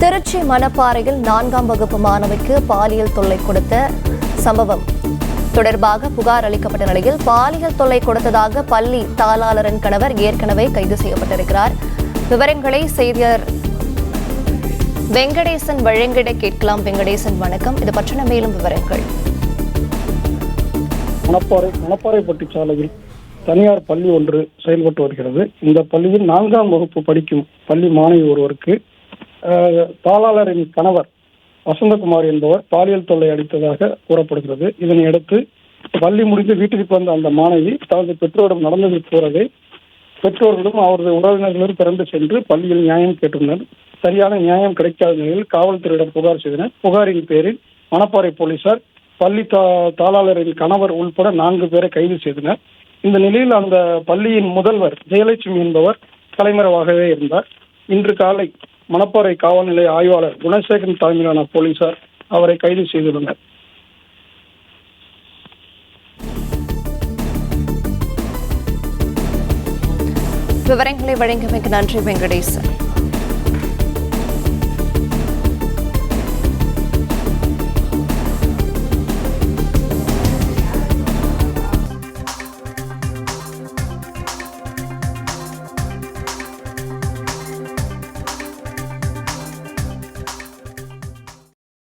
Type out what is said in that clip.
திருச்சி மணப்பாறையில் 4ஆம் வகுப்பு மாணவிக்கு பாலியல் தொல்லை கொடுத்த சம்பவம் தொடர்பாக புகார் அளிக்கப்பட்ட நிலையில் பாலியல் தொல்லை கொடுத்ததாக பள்ளி தாளாளரின் கணவர் ஏற்கனவே கைது செய்யப்பட்டிருக்கிறார். விவரங்களை செய்தியாளர் வெங்கடேசன் வழங்கிட கேட்கலாம். வெங்கடேசன், வணக்கம். இது பற்றின மேலும் விவரங்கள். மணப்பாறைப்பட்டி சாலையில் தனியார் பள்ளி ஒன்று செயல்பட்டு வருகிறது. இந்த பள்ளியில் 4ஆம் வகுப்பு படிக்கும் பள்ளி மாணவி ஒருவருக்கு தாளாளரின் கணவர் வசந்தகுமார் என்பவர் பாலியல் தொல்லை அளித்ததாக கூறப்படுகிறது. இதனையடுத்து பள்ளி முடிந்து வீட்டிற்கு வந்த அந்த மாணவி தனது பெற்றோரிடம் நடந்தது போறதை பெற்றோர்களும் அவரது உறவினர்களும் திறந்து சென்று பள்ளியில் நியாயம் கேட்டுள்ளனர். சரியான நியாயம் கிடைக்காத நிலையில் காவல்துறையிடம் புகார் செய்தனர். புகாரின் பேரில் மணப்பாறை போலீசார் பள்ளி தாளாளரின் கணவர் உள்பட 4 பேரை கைது செய்தனர். இந்த நிலையில் அந்த பள்ளியின் முதல்வர் ஜெயலட்சுமி என்பவர் தலைமறைவாகவே இருந்தார். இன்று காலை மணப்பாறை காவல் நிலைய ஆய்வாளர் குணசேகரன் தலைமையிலான போலீசார் அவரை கைது செய்துள்ளனர். விவரங்களை வழங்கியமைக்கு நன்றி வெங்கடேசன்.